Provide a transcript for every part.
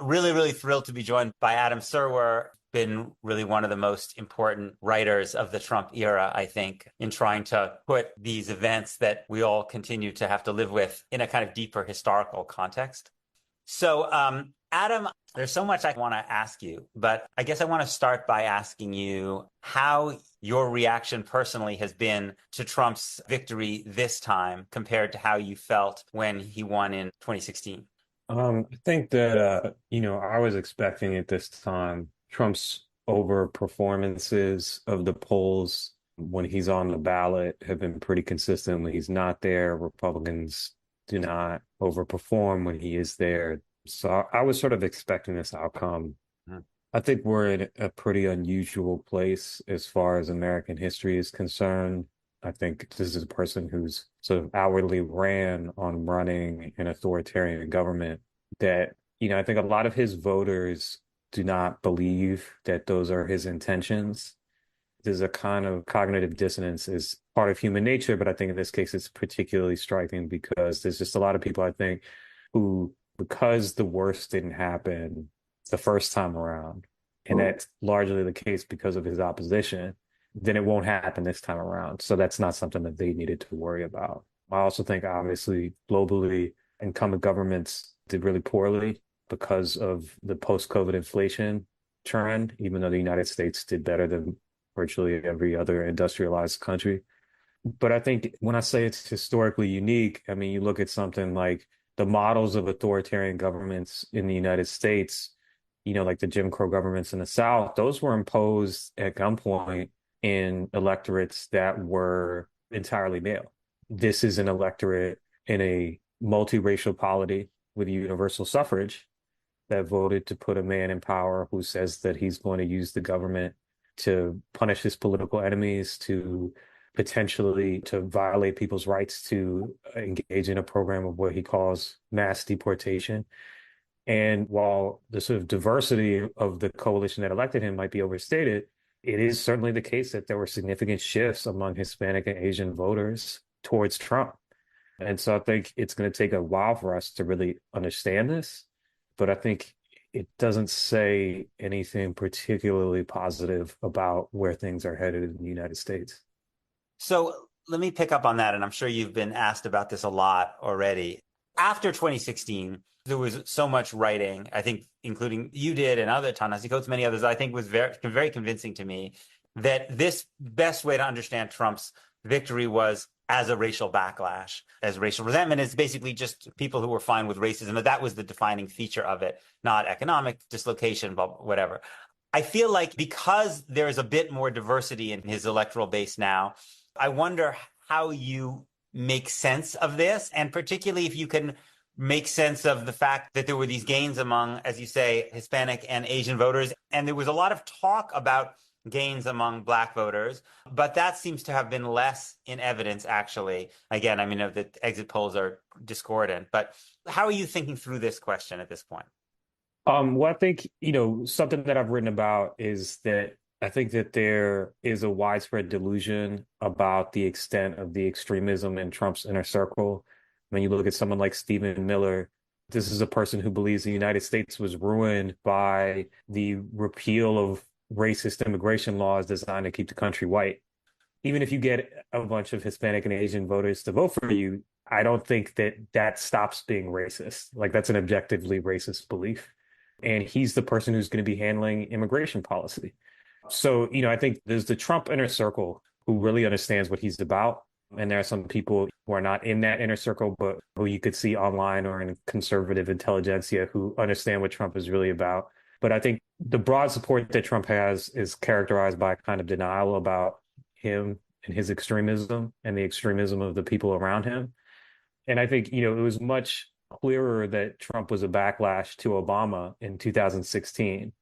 Really, really thrilled to be joined by Adam Serwer. Been really one of the most important writers of the Trump era, I think, in trying to put these events that we all continue to have to live with in a kind of deeper historical context. So, Adam, there's so much I want to ask you, but I guess I want to start by asking you how your reaction personally has been to Trump's victory this time compared to how you felt when he won in 2016. I think that I was expecting at this time Trump's over performances of the polls when he's on the ballot have been pretty consistent. When he's not there, Republicans do not overperform when he is there. So I was sort of expecting this outcome. Mhm. I think we're in a pretty unusual place as far as American history is concerned. I think this is a person who's sort of outwardly ran on running an authoritarian government that, I think a lot of his voters do not believe that those are his intentions. There's a kind of cognitive dissonance is part of human nature, but I think in this case it's particularly striking because there's just a lot of people, I think, who, because the worst didn't happen the first time around, and that's largely the case because of his opposition, then it won't happen this time around. So that's not something that they needed to worry about. I also think, obviously, globally, incumbent governments did really poorly because of the post-COVID inflation trend, even though the United States did better than virtually every other industrialized country. But I think when I say it's historically unique, I mean, you look at something like the models of authoritarian governments in the United States, like the Jim Crow governments in the South, those were imposed at gunpoint in electorates that were entirely male. This is an electorate in a multiracial polity with universal suffrage that voted to put a man in power who says that he's going to use the government to punish his political enemies, to potentially to violate people's rights to engage in a program of what he calls mass deportation. And while the sort of diversity of the coalition that elected him might be overstated, it is certainly the case that there were significant shifts among Hispanic and Asian voters towards Trump. And so I think it's going to take a while for us to really understand this. But I think it doesn't say anything particularly positive about where things are headed in the United States. So let me pick up on that, and I'm sure you've been asked about this a lot already. After 2016, there was so much writing, I think, including you did and other Ta-Nehisi Coates, many others, I think was very, very convincing to me that this best way to understand Trump's victory was as a racial backlash, as racial resentment is basically just people who were fine with racism. That was the defining feature of it, not economic dislocation, but whatever. I feel like because there is a bit more diversity in his electoral base now, I wonder how you make sense of this, and particularly if you can make sense of the fact that there were these gains among, as you say, Hispanic and Asian voters. And there was a lot of talk about gains among Black voters, but that seems to have been less in evidence, actually. Again, I mean, the exit polls are discordant, but how are you thinking through this question at this point? Well, I think, something that I've written about is that I think that there is a widespread delusion about the extent of the extremism in Trump's inner circle. When you look at someone like Stephen Miller, this is a person who believes the United States was ruined by the repeal of racist immigration laws designed to keep the country white. Even if you get a bunch of Hispanic and Asian voters to vote for you, I don't think that that stops being racist. Like that's an objectively racist belief. And he's the person who's going to be handling immigration policy. So, I think there's the Trump inner circle who really understands what he's about. And there are some people who are not in that inner circle, but who you could see online or in conservative intelligentsia who understand what Trump is really about. But I think the broad support that Trump has is characterized by a kind of denial about him and his extremism and the extremism of the people around him. And I think, it was much clearer that Trump was a backlash to Obama in 2016.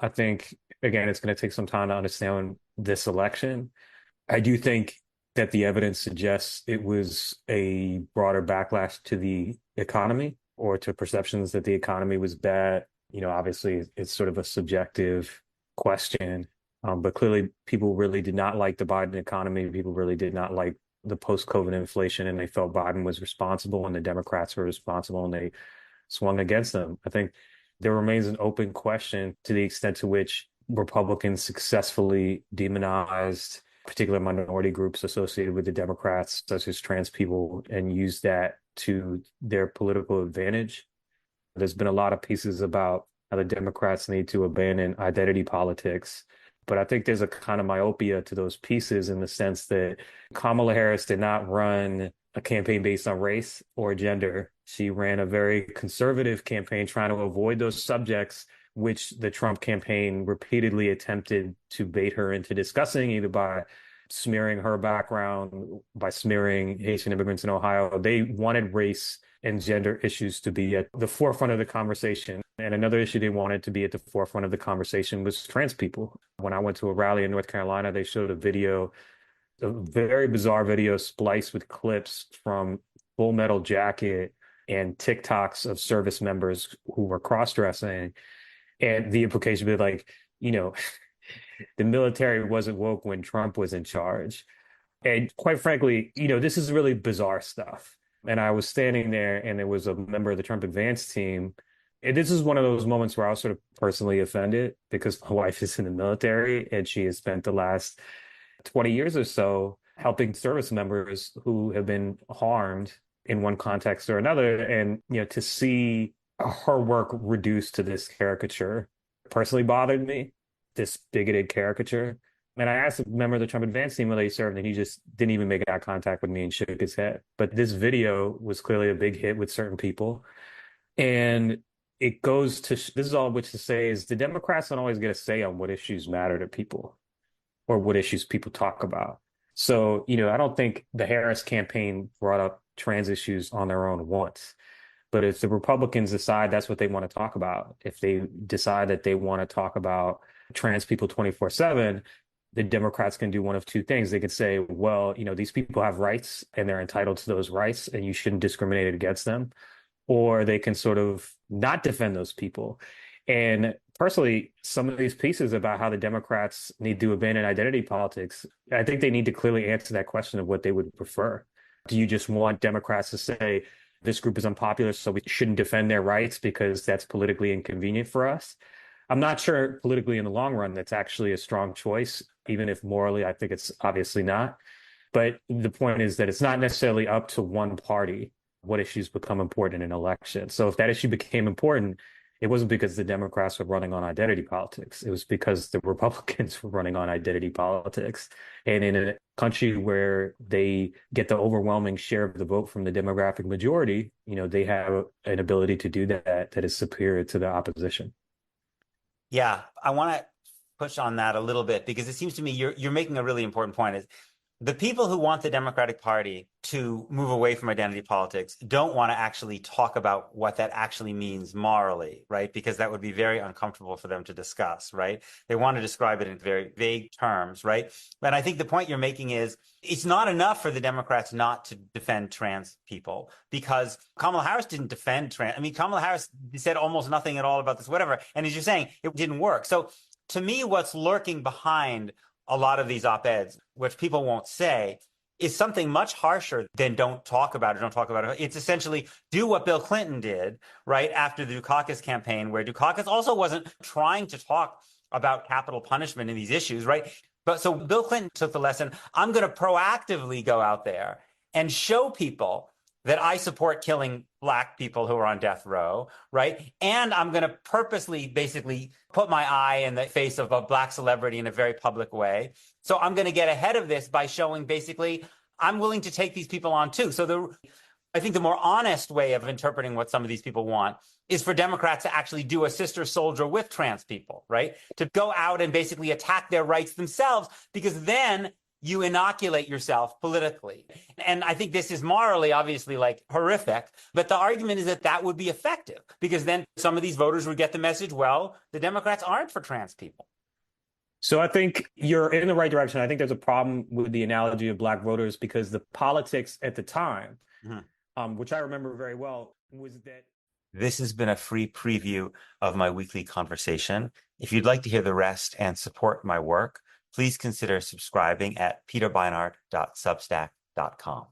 I think, again, it's going to take some time to understand this election. I do think that the evidence suggests it was a broader backlash to the economy or to perceptions that the economy was bad. Obviously, it's sort of a subjective question, but clearly people really did not like the Biden economy. People really did not like the post-COVID inflation, and they felt Biden was responsible and the Democrats were responsible and they swung against them. I think there remains an open question to the extent to which Republicans successfully demonized particular minority groups associated with the Democrats, such as trans people, and used that to their political advantage. There's been a lot of pieces about how the Democrats need to abandon identity politics. But I think there's a kind of myopia to those pieces in the sense that Kamala Harris did not run a campaign based on race or gender. She ran a very conservative campaign trying to avoid those subjects, which the Trump campaign repeatedly attempted to bait her into discussing, either by smearing her background, by smearing Haitian immigrants in Ohio. They wanted race and gender issues to be at the forefront of the conversation. And another issue they wanted to be at the forefront of the conversation was trans people. When I went to a rally in North Carolina, they showed a very bizarre video spliced with clips from Full Metal Jacket and TikToks of service members who were cross-dressing. And the implication would be like, you know, the military wasn't woke when Trump was in charge. And quite frankly, this is really bizarre stuff. And I was standing there and there was a member of the Trump advance team. And this is one of those moments where I was sort of personally offended because my wife is in the military and she has spent the last 20 years or so helping service members who have been harmed in one context or another. And, to see her work reduced to this caricature personally bothered me, this bigoted caricature. And I asked a member of the Trump advance team whether he served, and he just didn't even make eye contact with me and shook his head. But this video was clearly a big hit with certain people. And it goes to, this is all which to say is the Democrats don't always get a say on what issues matter to people or what issues people talk about. So, I don't think the Harris campaign brought up trans issues on their own once. But if the Republicans decide that's what they want to talk about, if they decide that they want to talk about trans people 24/7, the Democrats can do one of two things. They could say, well, these people have rights and they're entitled to those rights and you shouldn't discriminate against them. Or they can sort of not defend those people. And personally, some of these pieces about how the Democrats need to abandon identity politics, I think they need to clearly answer that question of what they would prefer. Do you just want Democrats to say, this group is unpopular, so we shouldn't defend their rights because that's politically inconvenient for us? I'm not sure politically in the long run that's actually a strong choice, even if morally I think it's obviously not. But the point is that it's not necessarily up to one party what issues become important in an election. So if that issue became important, it wasn't because the Democrats were running on identity politics. It was because the Republicans were running on identity politics. And in a country where they get the overwhelming share of the vote from the demographic majority, they have an ability to do that is superior to the opposition. Yeah, I want to push on that a little bit because it seems to me you're making a really important point. Is the people who want the Democratic Party to move away from identity politics don't want to actually talk about what that actually means morally, right? Because that would be very uncomfortable for them to discuss, right? They want to describe it in very vague terms, right? And I think the point you're making is it's not enough for the Democrats not to defend trans people because Kamala Harris didn't defend trans. I mean, Kamala Harris said almost nothing at all about this, whatever. And as you're saying, it didn't work. So to me, what's lurking behind a lot of these op-eds, which people won't say, is something much harsher than don't talk about it, don't talk about it. It's essentially do what Bill Clinton did right after the Dukakis campaign, where Dukakis also wasn't trying to talk about capital punishment in these issues, right? But so Bill Clinton took the lesson, I'm going to proactively go out there and show people that I support killing Black people who are on death row, right? And I'm going to purposely basically put my eye in the face of a Black celebrity in a very public way. So I'm going to get ahead of this by showing basically I'm willing to take these people on too. So I think the more honest way of interpreting what some of these people want is for Democrats to actually do a sister soldier with trans people, right? To go out and basically attack their rights themselves, because then you inoculate yourself politically. And I think this is morally, obviously, like horrific. But the argument is that that would be effective because then some of these voters would get the message, well, the Democrats aren't for trans people. So I think you're in the right direction. I think there's a problem with the analogy of Black voters because the politics at the time, which I remember very well, was that. This has been a free preview of my weekly conversation. If you'd like to hear the rest and support my work, please consider subscribing at peterbeinart.substack.com.